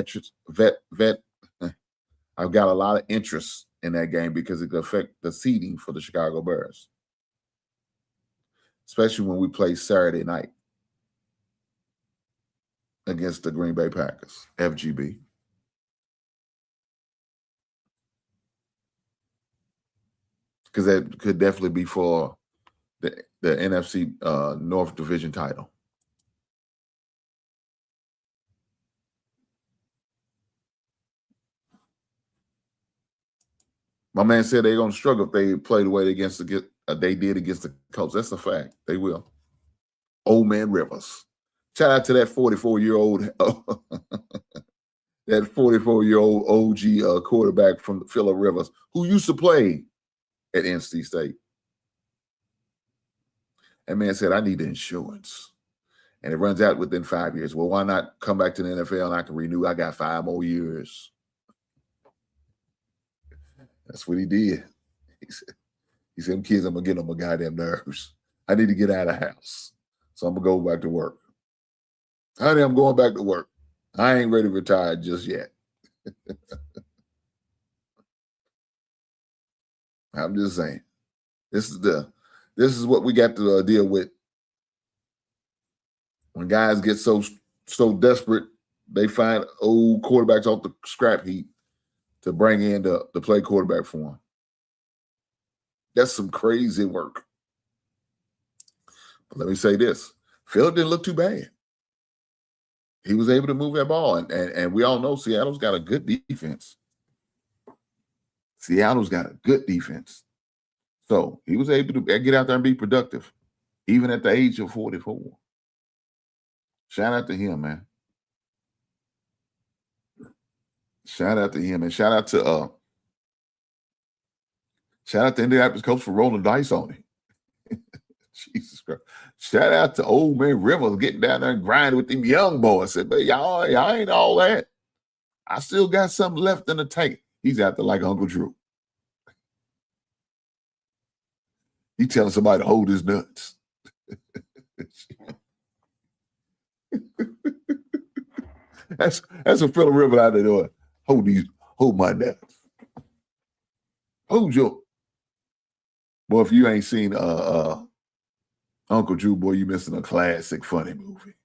I've got a lot of interest in that game because it could affect the seeding for the Chicago Bears, especially when we play Saturday night against the Green Bay Packers, FGB. Because that could definitely be for the NFC North Division title. My man said they're going to struggle if they play the way they did against the Colts. That's a fact. They will. Old Man Rivers. Shout out to that 44-year-old that 44-year-old OG quarterback from Phillip Rivers, who used to play at NC State. That man said, I need insurance. And it runs out within 5 years. Well, why not come back to the NFL and I can renew? I got 5 more years. That's what he did. He said, them kids, I'm going to get on my goddamn nerves. I need to get out of the house. So I'm going to go back to work. Honey, I'm going back to work. I ain't ready to retire just yet. I'm just saying. This is what we got to deal with. When guys get so desperate, they find old quarterbacks off the scrap heap to bring in to play quarterback for them. That's some crazy work. But let me say this. Philip didn't look too bad. He was able to move that ball. And we all know Seattle's got a good defense. Seattle's got a good defense. So he was able to get out there and be productive, even at the age of 44. Shout out to him, man. Shout out to him. And shout out to Indianapolis coach for rolling dice on him. Jesus Christ. Shout out to old man Rivers getting down there and grinding with them young boys. Said, but y'all ain't all that. I still got something left in the tank. He's out there like Uncle Drew. He telling somebody to hold his nuts. That's what Phillip Rivers out there doing. Hold my nuts. Hold your. Boy, if you ain't seen Uncle Drew, boy, you missing a classic funny movie.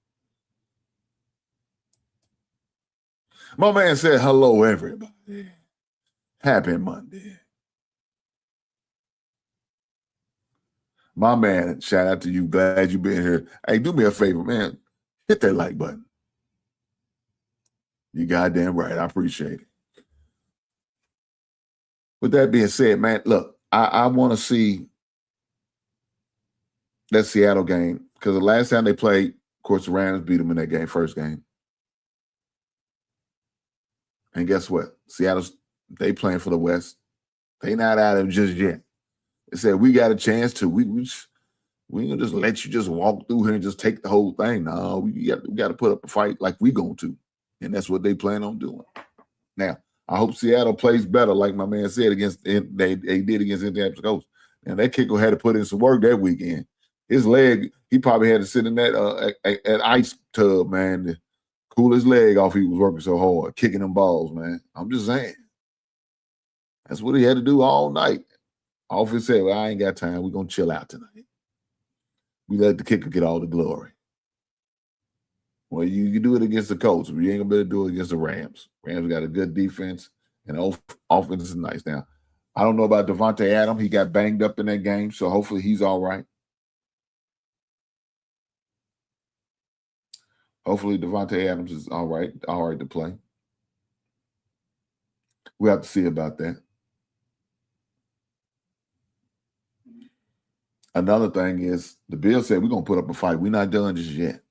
My man said, hello, everybody. Happy Monday. My man, shout out to you. Glad you been here. Hey, do me a favor, man. Hit that like button. You goddamn right. I appreciate it. With that being said, man, look, I want to see that Seattle game because the last time they played, of course, the Rams beat them in that game, first game. And guess what? They playing for the West. They not out of it just yet. They said, we got a chance to. We ain't gonna just let you just walk through here and just take the whole thing. No, we got to put up a fight like we going to. And that's what they plan on doing. Now, I hope Seattle plays better, like my man said, they did against Indianapolis Colts. And that kicker had to put in some work that weekend. His leg, he probably had to sit in that ice tub, man, to cool his leg off. He was working so hard, kicking them balls, man. I'm just saying. That's what he had to do all night. Offense said, well, I ain't got time. We're going to chill out tonight. We let the kicker get all the glory. Well, you can do it against the Colts, but you ain't going to be able to do it against the Rams. Rams got a good defense, and offense is nice. Now, I don't know about Devontae Adams. He got banged up in that game, so hopefully he's all right. Hopefully Devontae Adams is all right to play. We have to see about that. Another thing is the Bills said we're going to put up a fight. We're not done just yet.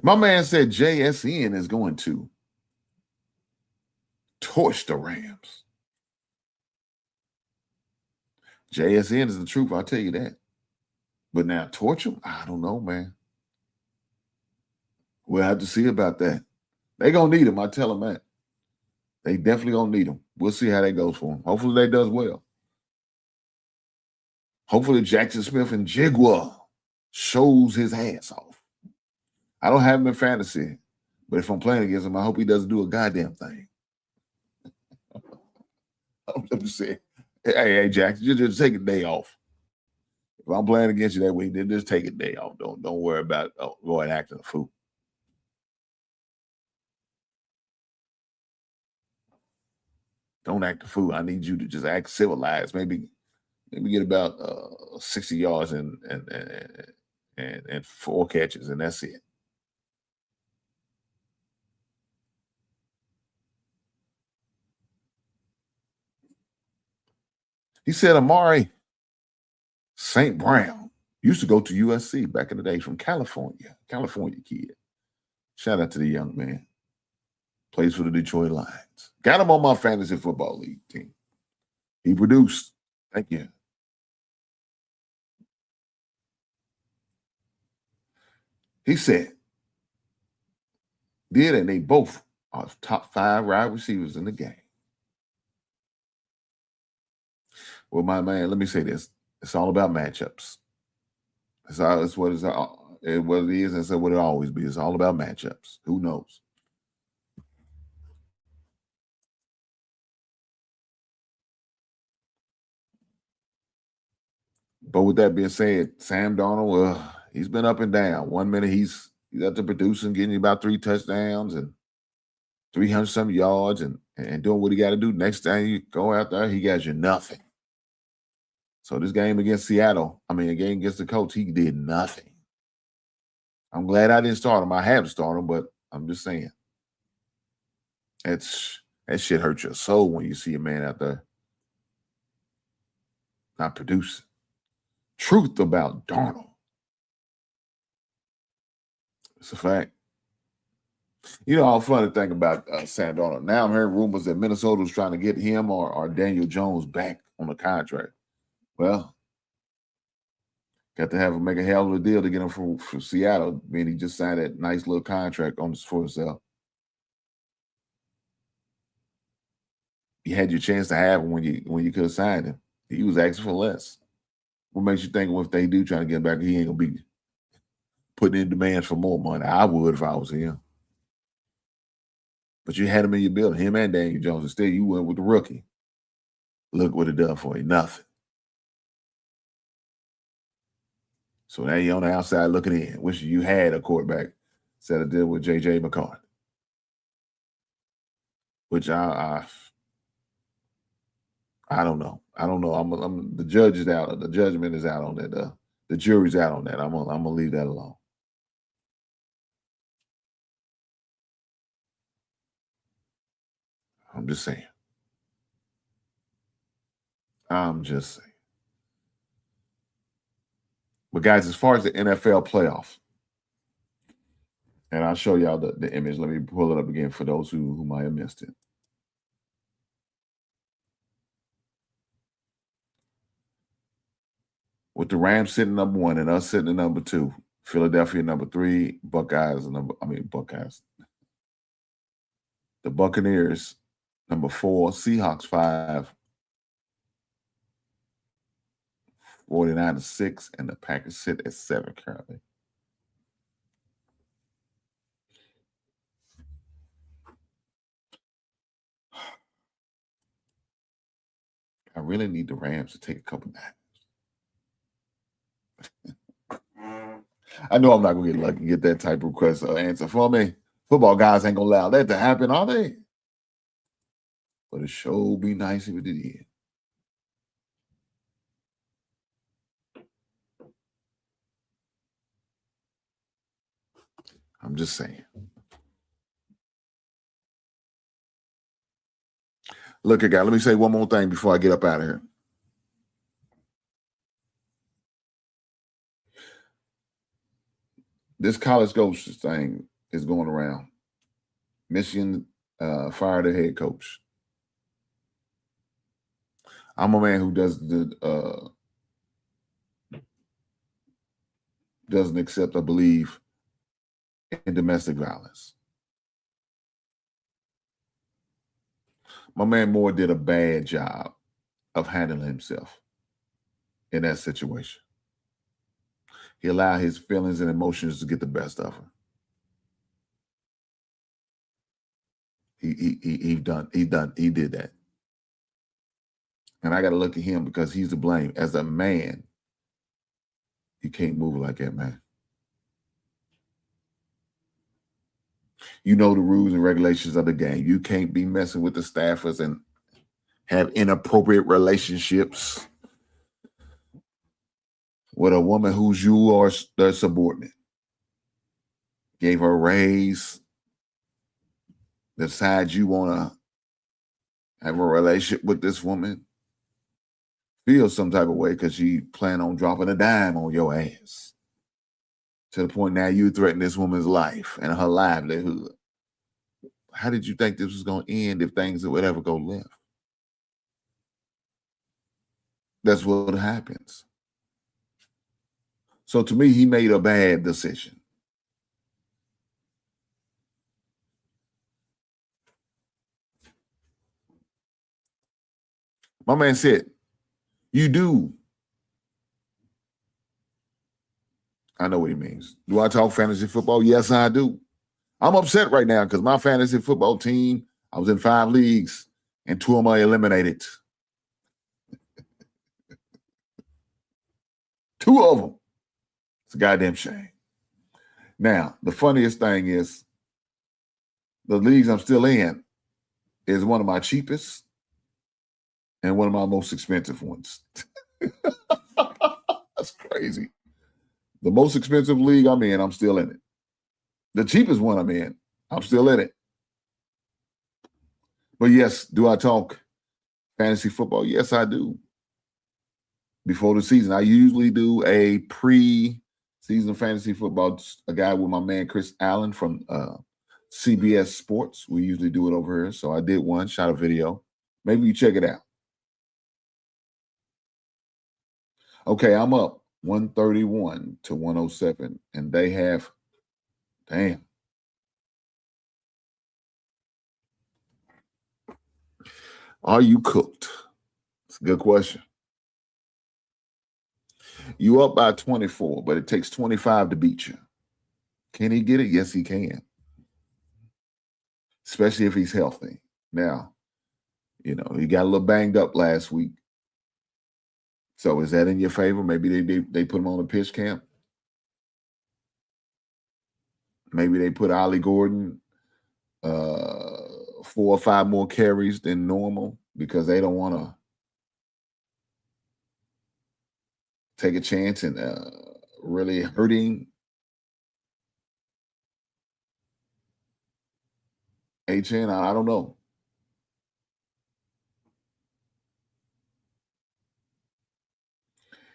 My man said JSN is going to torch the Rams. JSN is the truth, I'll tell you that. But now torch them? I don't know, man. We'll have to see about that. They're going to need him, I tell them that. They definitely going to need him. We'll see how that goes for him. Hopefully they does well. Hopefully Jackson Smith and Jaguar shows his ass off. I don't have him in fantasy, but if I'm playing against him, I hope he doesn't do a goddamn thing. I'm just saying, hey, Jackson, just take a day off. If I'm playing against you that week, then just take a day off. Don't worry about going acting a fool. Don't act a fool. I need you to just act civilized. Maybe get about 60 yards and 4 catches, and that's it. He said Amari St. Brown used to go to USC back in the day from California kid. Shout out to the young man. Plays for the Detroit Lions. Got him on my fantasy football league team. He produced. Thank you. He said, and they both are top 5 wide receivers in the game. Well, my man, let me say this. It's all about matchups. It's what it is, and it's what it always be. It's all about matchups. Who knows? But with that being said, Sam Darnold, he's been up and down. 1 minute he's up to producing, getting about 3 touchdowns and 300 some yards and doing what he got to do. Next time you go out there, he got you nothing. So this game against Seattle, a game against the Colts, he did nothing. I'm glad I didn't start him. I have started him, but I'm just saying. That shit hurts your soul when you see a man out there not producing. Truth about Darnold. It's a fact. You know, a funny thing about Sam Darnold. Now I'm hearing rumors that Minnesota's trying to get him or Daniel Jones back on the contract. Well, got to make a hell of a deal to get him from Seattle. I mean, he just signed that nice little contract for himself. You had your chance to have him when you could have signed him. He was asking for less. What makes you think if they do try to get him back, he ain't gonna be putting in demands for more money? I would if I was him. But you had him in your building, him and Daniel Jones. Instead, you went with the rookie. Look what it done for you. Nothing. So now you're on the outside looking in. Wish you had a quarterback instead of deal with J.J. McCarthy. Which I don't know. I don't know. The judge is out. The judgment is out on that. The jury's out on that. I'm gonna leave that alone. I'm just saying. But guys, as far as the NFL playoff, and I'll show y'all the image. Let me pull it up again for those who might have missed it. With the Rams sitting number 1 and us sitting at number 2, Philadelphia number 3, Buckeyes. The Buccaneers number 4, Seahawks 5, 49 6, and the Packers sit at 7 currently. I really need the Rams to take a couple naps. I know I'm not gonna get lucky and get that type of request or answer for me. Football guys ain't gonna allow that to happen, are they? But it sure be nice if it did. I'm just saying. Look, guys, let me say one more thing before I get up out of here. This college coach thing is going around. Michigan fired their head coach. I'm a man who doesn't accept or believe in domestic violence. My man Moore did a bad job of handling himself in that situation. He allowed his feelings and emotions to get the best of him. He did that. And I got to look at him because he's to blame. As a man, you can't move like that, man. You know the rules and regulations of the game. You can't be messing with the staffers and have inappropriate relationships with a woman who's you or their subordinate. Gave her a raise. Decide you want to have a relationship with this woman. Feel some type of way because she plan on dropping a dime on your ass. To the point now you threaten this woman's life and her livelihood. How did you think this was going to end if things would ever go left? That's what happens. So to me, he made a bad decision. My man said, You do. I know what he means. Do I talk fantasy football? Yes, I do. I'm upset right now because my fantasy football team, I was in 5 leagues and 2 of them are eliminated. 2 of them. It's a goddamn shame. Now, the funniest thing is the leagues I'm still in is one of my cheapest and one of my most expensive ones. That's crazy. The most expensive league I'm in, I'm still in it. The cheapest one I'm in, I'm still in it. But yes, do I talk fantasy football? Yes, I do. Before the season, I usually do a pre-season fantasy football. A guy with my man Chris Allen from CBS Sports. We usually do it over here. So I did one, shot a video. Maybe you check it out. Okay, I'm up 131 to 107, and they have, damn. Are you cooked? It's a good question. You up by 24, but it takes 25 to beat you. Can he get it? Yes, he can. Especially if he's healthy. Now, he got a little banged up last week. So is that in your favor? Maybe they put him on a pitch camp. Maybe they put Ollie Gordon 4 or 5 more carries than normal because they don't want to take a chance and really hurting HN. I don't know.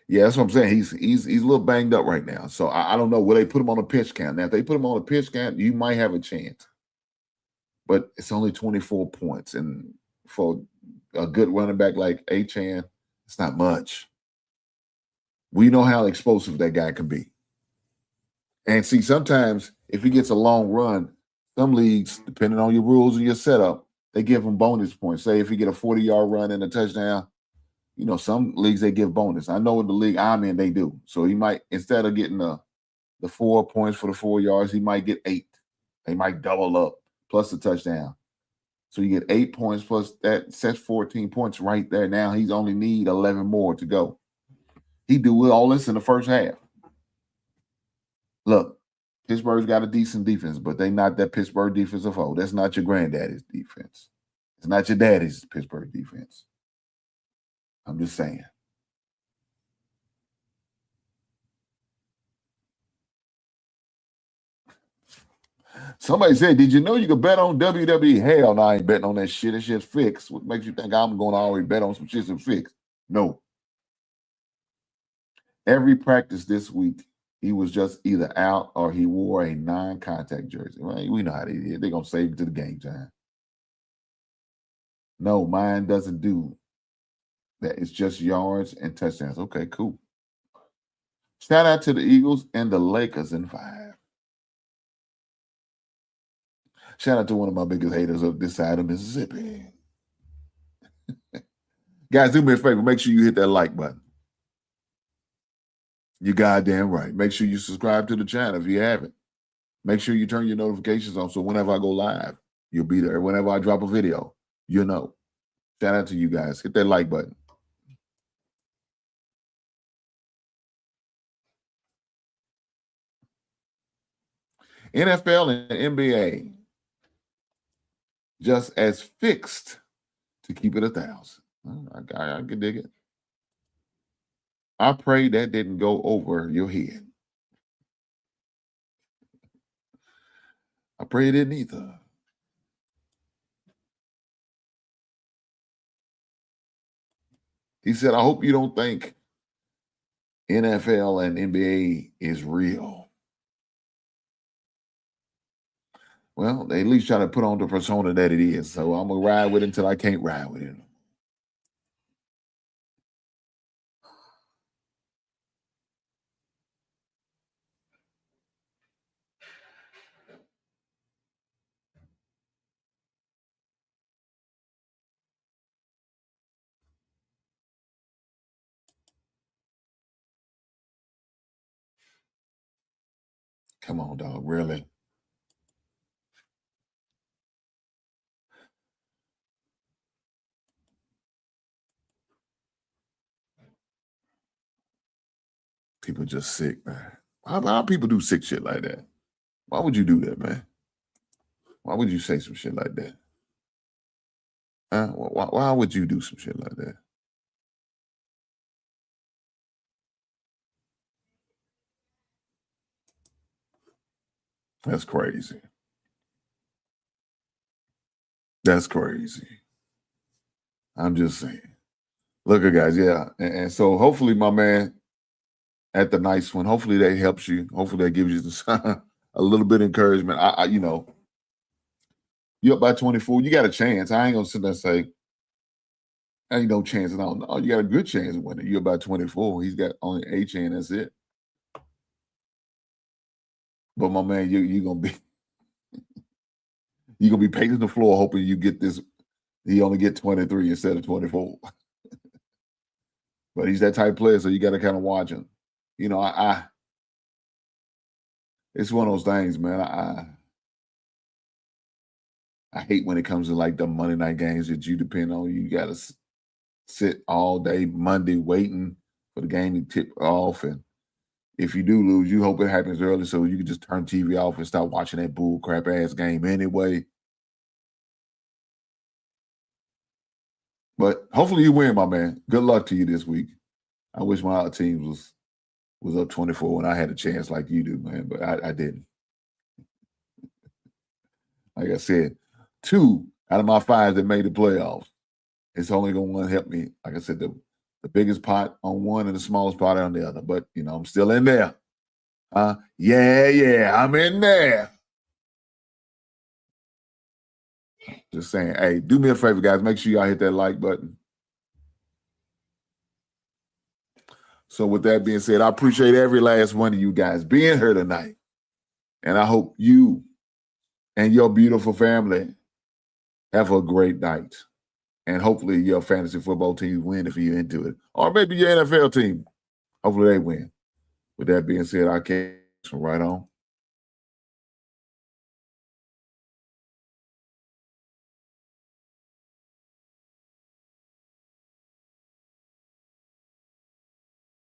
Yeah, that's what I'm saying. He's a little banged up right now. So I don't know. Will they put him on a pitch count? Now, if they put him on a pitch count, you might have a chance. But it's only 24 points. And for a good running back like HN, it's not much. We know how explosive that guy can be. And see, sometimes if he gets a long run, some leagues, depending on your rules and your setup, they give him bonus points. Say if you get a 40-yard run and a touchdown, some leagues they give bonus. I know in the league I'm in, they do. So he might, instead of getting the 4 points for the 4 yards, he might get 8. They might double up plus the touchdown. So you get 8 points plus that sets 14 points right there. Now he's only need 11 more to go. He do all this in the first half. Look, Pittsburgh's got a decent defense, but they not that Pittsburgh defense of old. That's not your granddaddy's defense. It's not your daddy's Pittsburgh defense. I'm just saying. Somebody said, did you know you could bet on WWE? Hell no, I ain't betting on that shit. That shit's fixed. What makes you think I'm going to always bet on some shit that's fixed? No. Every practice this week, he was just either out or he wore a non-contact jersey. Well, we know how they did. They're going to save it to the game time. No, mine doesn't do that. It's just yards and touchdowns. Okay, cool. Shout out to the Eagles and the Lakers in 5. Shout out to one of my biggest haters of this side of Mississippi. Guys, do me a favor. Make sure you hit that like button. You goddamn right. Make sure you subscribe to the channel if you haven't. Make sure you turn your notifications on so whenever I go live, you'll be there. Whenever I drop a video, you'll know. Shout out to you guys. Hit that like button. NFL and NBA just as fixed to keep it 1,000. I can dig it. I pray that didn't go over your head. I pray it didn't either. He said, I hope you don't think NFL and NBA is real. Well, they at least try to put on the persona that it is. So I'm going to ride with it until I can't ride with it. Come on, dog. Really? People just sick, man. How people do sick shit like that? Why would you do that, man? Why would you say some shit like that? Why would you do some shit like that? That's crazy. That's crazy. I'm just saying. Look, guys, yeah. And so hopefully, my man, at the nice one, hopefully that helps you. Hopefully that gives you a little bit of encouragement. You know, you're up by 24. You got a chance. I ain't gonna sit there and say, ain't no chance at all. No, you got a good chance of winning. You're about 24. He's got only a chance. That's it. But my man, you're gonna be pacing the floor hoping you get this. He only get 23 instead of 24. But he's that type of player, so you got to kind of watch him. You know, it's one of those things, man. I hate when it comes to like the Monday night games that you depend on. You got to sit all day Monday waiting for the game to tip off, and if you do lose, you hope it happens early so you can just turn TV off and start watching that bull crap ass game anyway. But hopefully you win, my man. Good luck to you this week. I wish my other teams was up 24 when I had a chance like you do, man, but I didn't. Like I said, 2 out of my 5 that made the playoffs. It's only going to help me. Like I said, the biggest pot on one and the smallest pot on the other. But, you know, I'm still in there. Yeah, I'm in there. Just saying, hey, do me a favor, guys. Make sure y'all hit that like button. So with that being said, I appreciate every last one of you guys being here tonight. And I hope you and your beautiful family have a great night. And hopefully your fantasy football team win if you're into it. Or maybe your NFL team. Hopefully they win. With that being said, I can't right on.